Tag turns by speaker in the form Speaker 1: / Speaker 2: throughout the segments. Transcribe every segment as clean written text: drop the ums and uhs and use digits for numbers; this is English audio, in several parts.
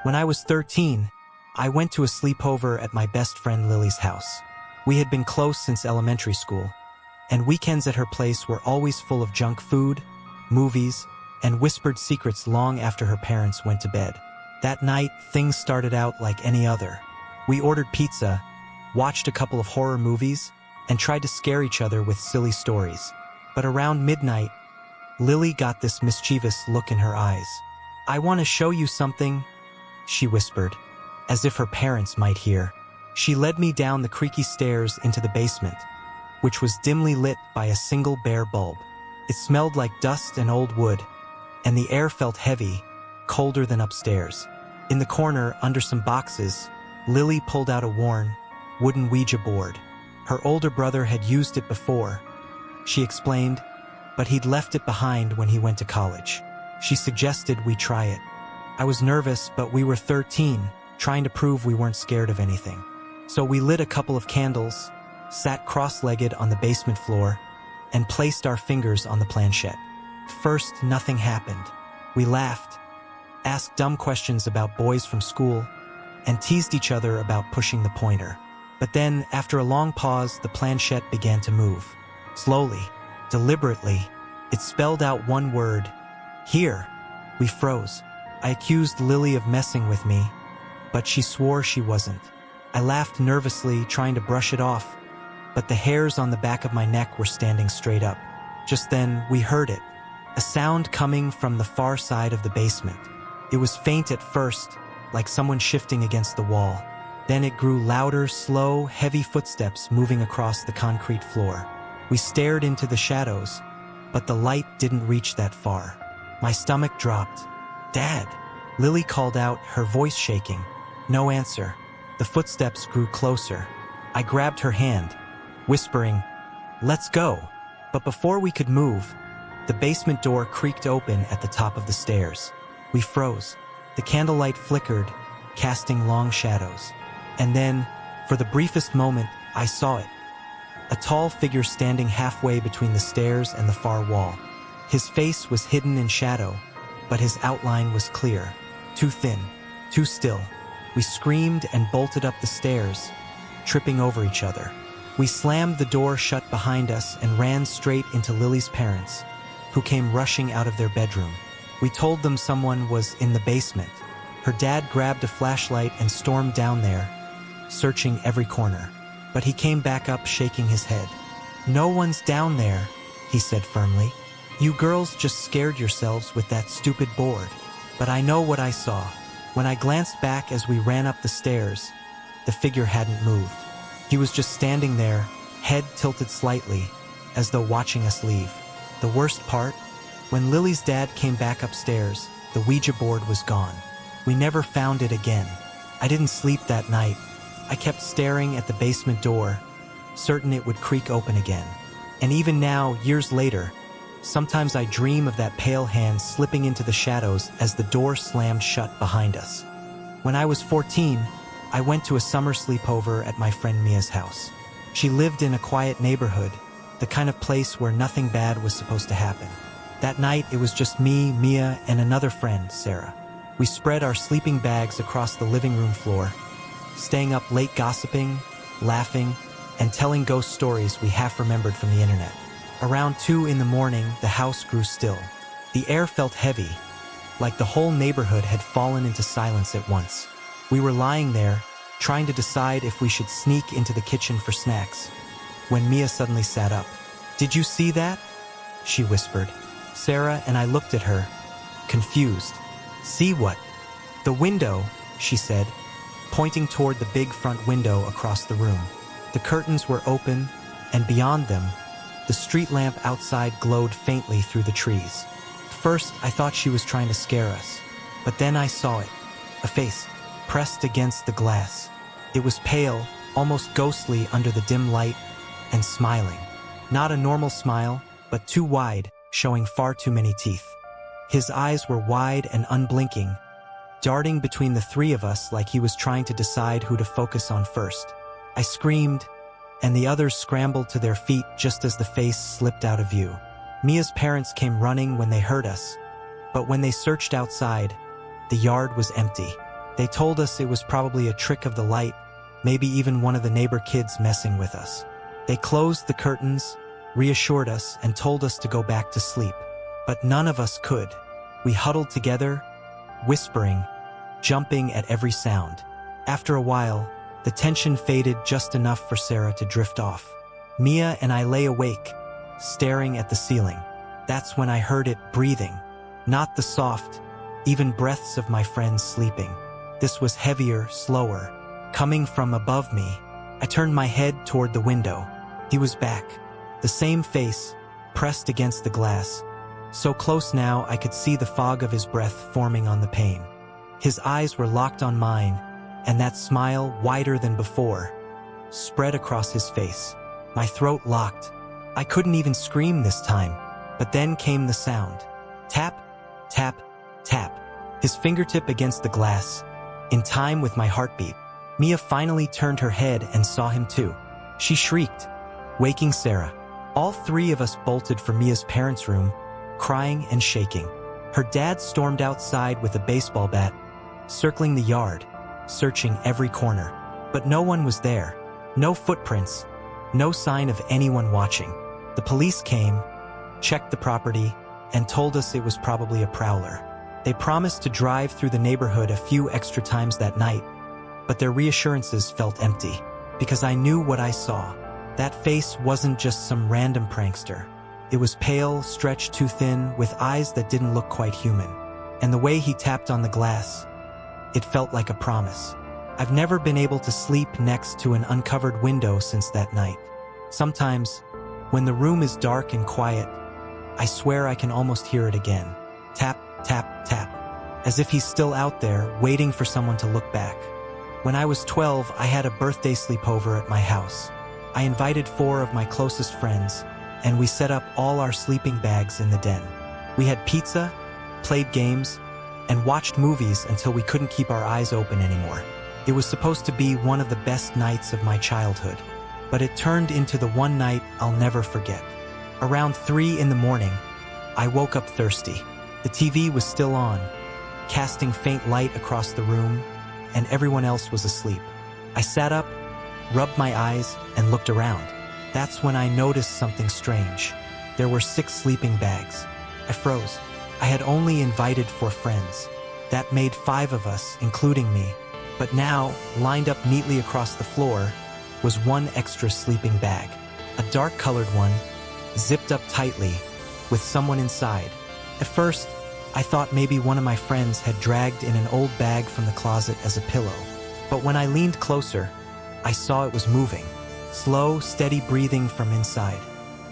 Speaker 1: When I was 13, I went to a sleepover at my best friend Lily's house. We had been close since elementary school, and weekends at her place were always full of junk food, movies, and whispered secrets long after her parents went to bed. That night, things started out like any other. We ordered pizza, watched a couple of horror movies, and tried to scare each other with silly stories. But around midnight, Lily got this mischievous look in her eyes. "I want to show you something," she whispered, as if her parents might hear. She led me down the creaky stairs into the basement, which was dimly lit by a single bare bulb. It smelled like dust and old wood, and the air felt heavy, colder than upstairs. In the corner, under some boxes, Lily pulled out a worn, wooden Ouija board. Her older brother had used it before, she explained, but he'd left it behind when he went to college. She suggested we try it. I was nervous, but we were 13, trying to prove we weren't scared of anything. So we lit a couple of candles, sat cross-legged on the basement floor, and placed our fingers on the planchette. First, nothing happened. We laughed, asked dumb questions about boys from school, and teased each other about pushing the pointer. But then, after a long pause, the planchette began to move. Slowly, deliberately, it spelled out one word: "Here." We froze. I accused Lily of messing with me, but she swore she wasn't. I laughed nervously, trying to brush it off, but the hairs on the back of my neck were standing straight up. Just then, we heard it, a sound coming from the far side of the basement. It was faint at first, like someone shifting against the wall. Then it grew louder, slow, heavy footsteps moving across the concrete floor. We stared into the shadows, but the light didn't reach that far. My stomach dropped. "Dad!" Lily called out, her voice shaking. No answer. The footsteps grew closer. I grabbed her hand, whispering, "Let's go." But before we could move, the basement door creaked open at the top of the stairs. We froze. The candlelight flickered, casting long shadows. And then, for the briefest moment, I saw it. A tall figure standing halfway between the stairs and the far wall. His face was hidden in shadow, but his outline was clear. Too thin, too still. We screamed and bolted up the stairs, tripping over each other. We slammed the door shut behind us and ran straight into Lily's parents, who came rushing out of their bedroom. We told them someone was in the basement. Her dad grabbed a flashlight and stormed down there, searching every corner. But he came back up shaking his head. "No one's down there," he said firmly. "You girls just scared yourselves with that stupid board." But I know what I saw. When I glanced back as we ran up the stairs, the figure hadn't moved. He was just standing there, head tilted slightly, as though watching us leave. The worst part? When Lily's dad came back upstairs, the Ouija board was gone. We never found it again. I didn't sleep that night. I kept staring at the basement door, certain it would creak open again. And even now, years later, sometimes I dream of that pale hand slipping into the shadows as the door slammed shut behind us. When I was 14, I went to a summer sleepover at my friend Mia's house. She lived in a quiet neighborhood, the kind of place where nothing bad was supposed to happen. That night, it was just me, Mia, and another friend, Sarah. We spread our sleeping bags across the living room floor, staying up late gossiping, laughing, and telling ghost stories we half remembered from the internet. Around 2 in the morning, the house grew still. The air felt heavy, like the whole neighborhood had fallen into silence at once. We were lying there, trying to decide if we should sneak into the kitchen for snacks, when Mia suddenly sat up. "Did you see that?" she whispered. Sarah and I looked at her, confused. "See what?" "The window," she said, pointing toward the big front window across the room. The curtains were open, and beyond them, the street lamp outside glowed faintly through the trees. First, I thought she was trying to scare us, but then I saw it, a face, pressed against the glass. It was pale, almost ghostly under the dim light, and smiling. Not a normal smile, but too wide, showing far too many teeth. His eyes were wide and unblinking, darting between the three of us like he was trying to decide who to focus on first. I screamed, and the others scrambled to their feet just as the face slipped out of view. Mia's parents came running when they heard us, but when they searched outside, the yard was empty. They told us it was probably a trick of the light, maybe even one of the neighbor kids messing with us. They closed the curtains, reassured us, and told us to go back to sleep. But none of us could. We huddled together, whispering, jumping at every sound. After a while, the tension faded just enough for Sarah to drift off. Mia and I lay awake, staring at the ceiling. That's when I heard it breathing. Not the soft, even breaths of my friends sleeping. This was heavier, slower, coming from above me. I turned my head toward the window. He was back. The same face, pressed against the glass. So close now I could see the fog of his breath forming on the pane. His eyes were locked on mine, and that smile, wider than before, spread across his face. My throat locked. I couldn't even scream this time. But then came the sound. Tap, tap, tap. His fingertip against the glass, in time with my heartbeat. Mia finally turned her head and saw him too. She shrieked, waking Sarah. All three of us bolted for Mia's parents' room, crying and shaking. Her dad stormed outside with a baseball bat, circling the yard, searching every corner. But no one was there. No footprints, no sign of anyone watching. The police came, checked the property, and told us it was probably a prowler. They promised to drive through the neighborhood a few extra times that night, but their reassurances felt empty, because I knew what I saw. That face wasn't just some random prankster. It was pale, stretched too thin, with eyes that didn't look quite human. And the way he tapped on the glass, it felt like a promise. I've never been able to sleep next to an uncovered window since that night. Sometimes, when the room is dark and quiet, I swear I can almost hear it again. Tap, tap, tap. As if he's still out there, waiting for someone to look back. When I was 12, I had a birthday sleepover at my house. I invited 4 of my closest friends, and we set up all our sleeping bags in the den. We had pizza, played games, and watched movies until we couldn't keep our eyes open anymore. It was supposed to be one of the best nights of my childhood, but it turned into the one night I'll never forget. Around 3 in the morning, I woke up thirsty. The TV was still on, casting faint light across the room, and everyone else was asleep. I sat up, rubbed my eyes, and looked around. That's when I noticed something strange. There were 6 sleeping bags. I froze. I had only invited 4 friends. That made 5 of us, including me. But now, lined up neatly across the floor, was 1 extra sleeping bag. A dark-colored one, zipped up tightly, with someone inside. At first, I thought maybe one of my friends had dragged in an old bag from the closet as a pillow. But when I leaned closer, I saw it was moving. Slow, steady breathing from inside.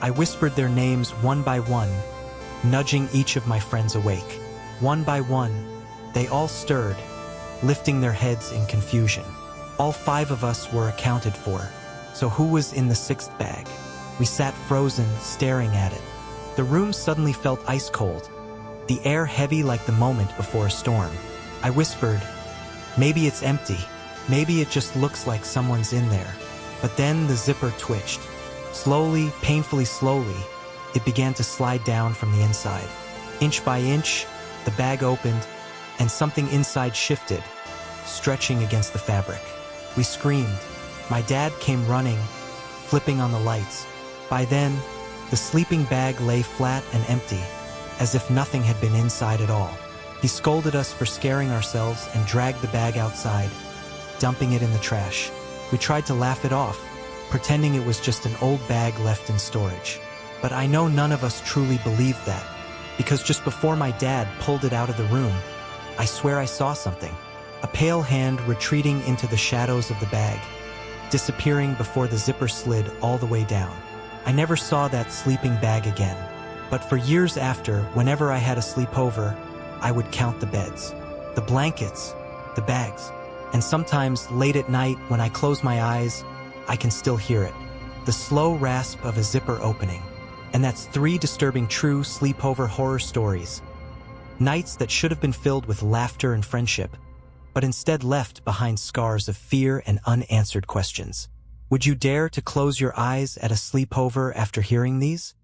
Speaker 1: I whispered their names one by one, nudging each of my friends awake. One by one, they all stirred, lifting their heads in confusion. All 5 of us were accounted for. So who was in the 6th bag? We sat frozen, staring at it. The room suddenly felt ice cold, the air heavy like the moment before a storm. I whispered, maybe it's empty. Maybe it just looks like someone's in there. But then the zipper twitched. Slowly, painfully slowly, it began to slide down from the inside. Inch by inch, the bag opened, and something inside shifted, stretching against the fabric. We screamed. My dad came running, flipping on the lights. By then, the sleeping bag lay flat and empty, as if nothing had been inside at all. He scolded us for scaring ourselves and dragged the bag outside, dumping it in the trash. We tried to laugh it off, pretending it was just an old bag left in storage. But I know none of us truly believed that, because just before my dad pulled it out of the room, I swear I saw something. A pale hand retreating into the shadows of the bag, disappearing before the zipper slid all the way down. I never saw that sleeping bag again. But for years after, whenever I had a sleepover, I would count the beds, the blankets, the bags. And sometimes, late at night, when I close my eyes, I can still hear it. The slow rasp of a zipper opening. And that's 3 disturbing true sleepover horror stories. Nights that should have been filled with laughter and friendship, but instead left behind scars of fear and unanswered questions. Would you dare to close your eyes at a sleepover after hearing these?